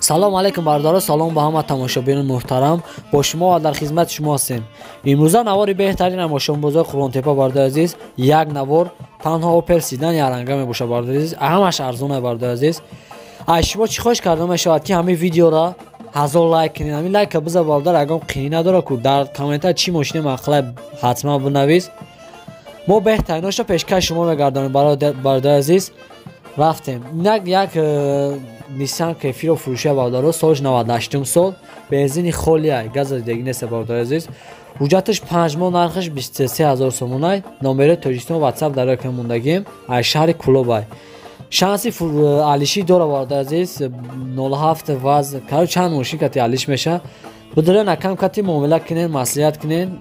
سلام علیکم بردارا، سلام به همه تماشاگران محترم. با شما و در خدمت شما هستیم. امروز نوار بهترین ماشین بزرگ خورونتپا بردار عزیز، یک نوار تنها اوپل سیدان یا رنگه میباشه بردار عزیز، همش ارزونه بردار عزیز. از شما چی خواهش کردم میشود که همین ویدیو را 1000 لایک کنین. همین لایک بذار بردار، اگه قینی نداره که در کامنت چی ماشین مخلب حتما بنویس. ما بهتریناش رو پیشکش شما میگردانیم بردار عزیز. رفتیم یک نیسان کیفی رو فروشه بردارو، سالش 98 سال، بنزین خالیه، گاز دیگه نیست بردار عزیز. حجتش 5 ماه، نرخش 23000 سومونه. نمره تاجیکستان واتساپ در رقم موندگیم از شهر کلوبای. شانسی علیشی داره بردار عزیز، 07 واز کارو چند ماشین کتی علیش میشه. بدره نکم کتی معامله کنین، مصلحت کنین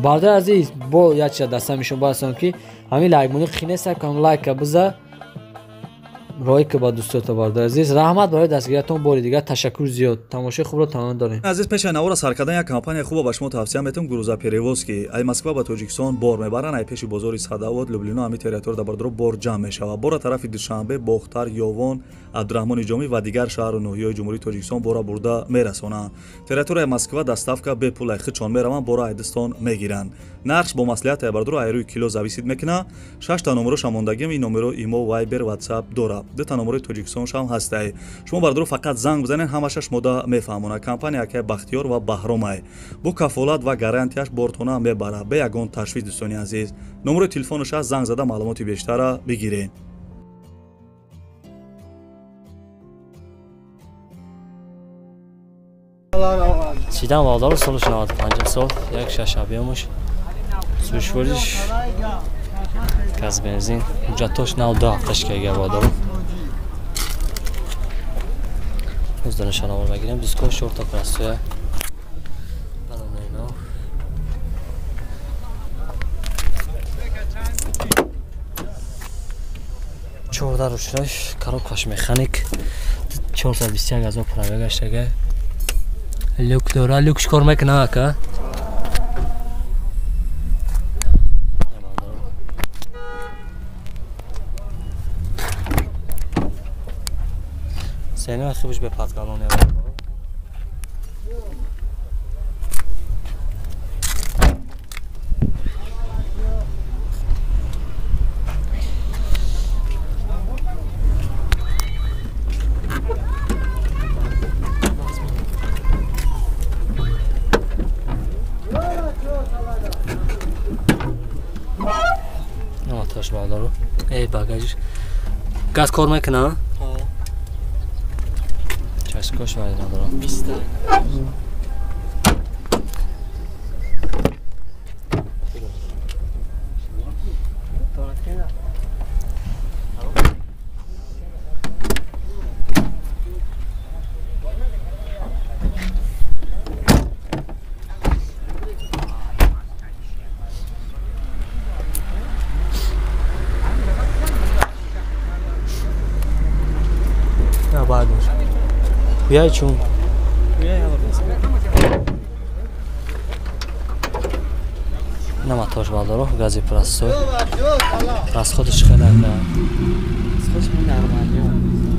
بردار عزیز. با یک چیز دسته میشون باسون که همین لایک مونی خینه سب کن، لایک بذار رای که با دوستات بردار عزیز. رحمت برای دستگیریتون، بار دیگه تشکر زیاد. تماشای خوب رو تمام دارین عزیز. پیش نوار سر کردن یک کمپانی خوب به شما توصیه میتونم. گروزا پریوز که ای مسکو با تاجیکستان بار میبرن، ای پیش بازار صداوت لوبلینا همی تریتور در بردار بار جمع میشه. بار طرف دوشنبه باختر، یوان، عبدالرحمن جامی و دیگر شهر و ناحیه‌های جمهوری تاجیکستان بار برده میرسونن. تریتور مسکو دستافکا به پول خچون میروان، بار ایدستان میگیرن. نقش با مصلحت بردار ایروی کیلو زویسید میکنه. 6 تا نمره شماندگی، این نمره ایمو، وایبر، واتساپ داره. 2 تا نمره تاجیکستان هم هسته. شما بردار فقط زنگ بزنین، همشش مدا میفهمونه. کمپانی که بختیار و بهرامه بو کفالت و گارانتیش بورتونه میبره. به یگان تشویق دوستانی عزیز، نمره تلفنش از زنگ زده معلومات بیشتر بگیرین. سیدان والدار سالش 95 سال، یک ششابیمش سوشوریش گاز بنزین، حجتاش 92 هفتش که اگه والدارو از دانشان آور بگیریم. دیسکو شورتا پرستویه بلانه اینا 14 روشناش کاروب کاش میخانیک 421 از او پراوه گشتگه. لوک داره، لوکش کار میکنه که سینه خیبش به پاتگالونه نماتاش بردارو. ای باگاج گاز کار میکنه؟ چشکاش ولی ندارم. 20 نه باید باشه. بیای چون نماتاش بردارو گازی پرستوی راست خودش خیلی اگه خودش من نرمانیه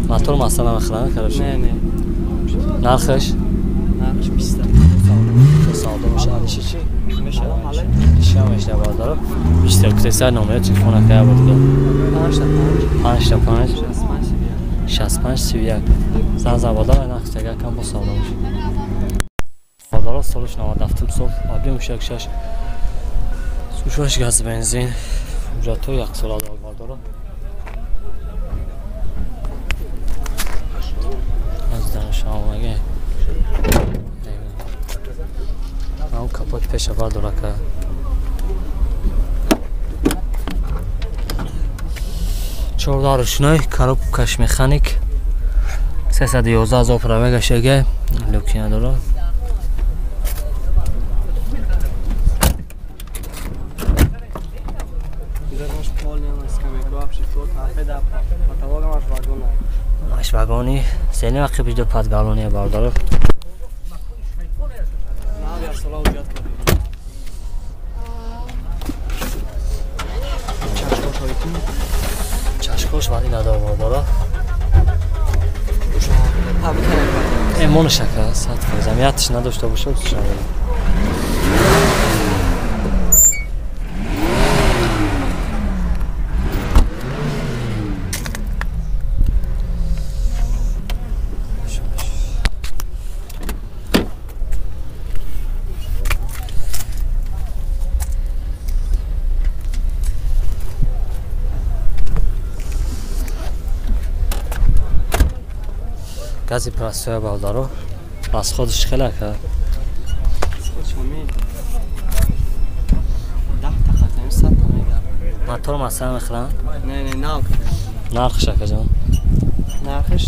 ماتور مثلا مخلانه کرده شد. نه نرخش 20 ساده باشه. علیشی چی؟ میشه میشه بردارو. بیشتر کتی سر نمره تلفن که بود دیگه 5 تا 5 65 31 زن زبادار نقص دیگه کم با ساده باشه. بردارو سالش 97 سال، آبی مشکشش سوشوش گاز بنزین، حجتو یک سال دار بردارو. از دانش آمگه اون کپوت پیش بردارو که چهارده روشنای کاروب کش مکانیک 311 از پراوه گشتگه. لوکی نداره. ماش واگونی سینه وقتی بیشتر پادگالونی برداره. چشکاش ولی نداره برداره. امون شکر 100% جمعیتش نداشته باشه چی نداره. гази простой балдаро аз ходиш хела ка мотор масала мехран نه нарх шака ҷон нархش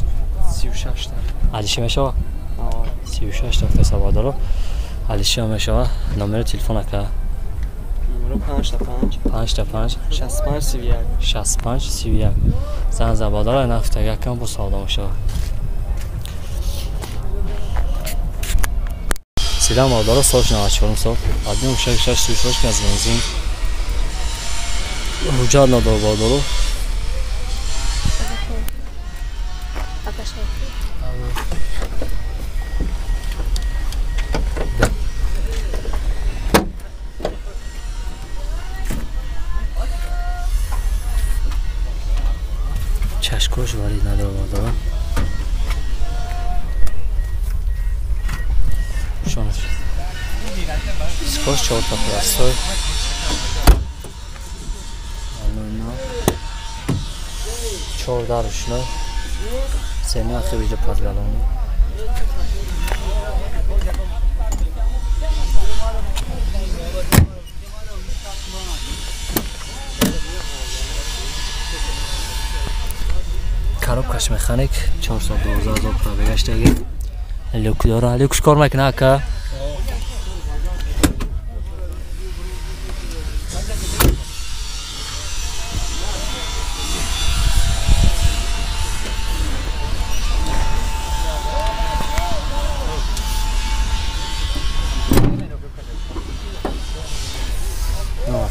36 تا алиши мешава 36 та хтаса балдаро алиши мешава номери телефона ка номер 5 та 5 65 31 65 31 зан за балдаро нафта якам бо савдо мешава سیدم مادر سالش 94 سال قدیم شش 66 که از بنزین رجال نداره بادارو چشکوش ولی نداره بادارو شونش سکوش 4 تا پلاستور الان 14 روشنا سنه خیلی جو پاس گالونی коробкаш механик 412,000 пара бегаштаги люк дора люкш кор мекуна ака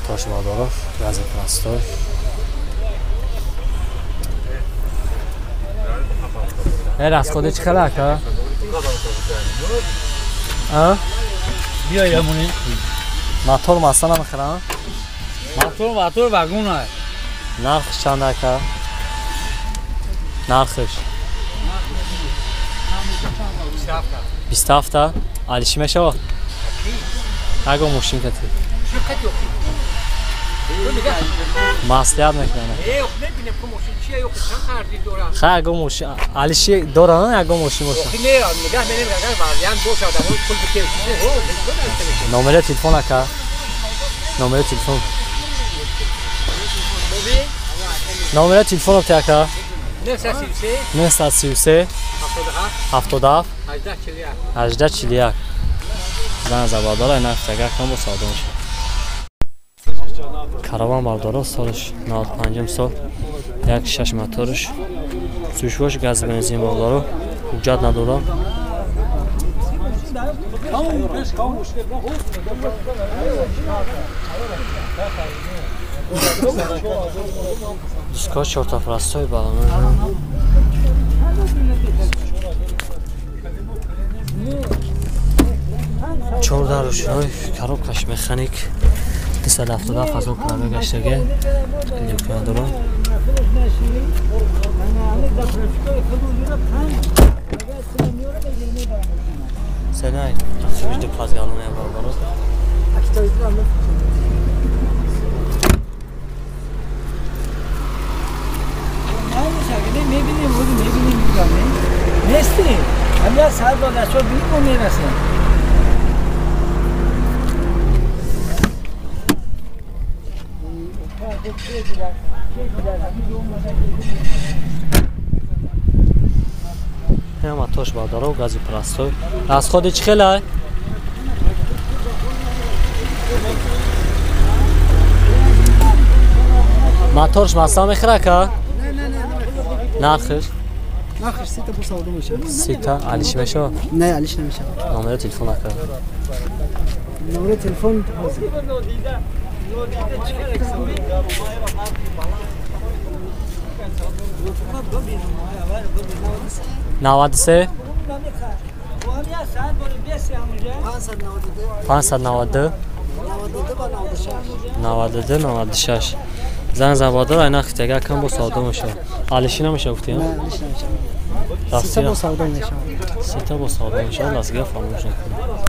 тош бадоров гази простой раз ходи чи хела ака بیا یمونی мотор масана мехран мотор вагона нархш чанд ака нархш 27 та алиши мешава аго мошин кати маслиҳат мекунад хай аго мошин алиши дорад аго мошин боша номери телефон ака номери телефон номери телефон опти ака 933 77 1841 зан забадора нафтага кам бо савдо мешавад караван бардора солиш 95 сол 1.6 моторш сушвош газ бензин бардора ҳуҷҷат надорам дискош 4 та простой балон چهارده روشنای коробкаш механик 277,000 пара гаштага илюка дорам сенай субижди пазгалоне бардорот میبینیم نیستی هم یه ساعت با دستور بینیم و میرسیم ҳама тош бадаро гази простой аз ходи чӣ хелай моторш масла мехӯра ка нархш нархш 3 та посавдо мешавад 3 та алиш мешавад не алиш намешавад номери телефон ака номери телефон 93 592 92 96 زن زبادر اینا خیلی اگر کم با ساده میشه حالشی نمیشه گفتی ها؟ سیتا با سودا میشه سیتا با ساده میشه لازگه فراموش نکنی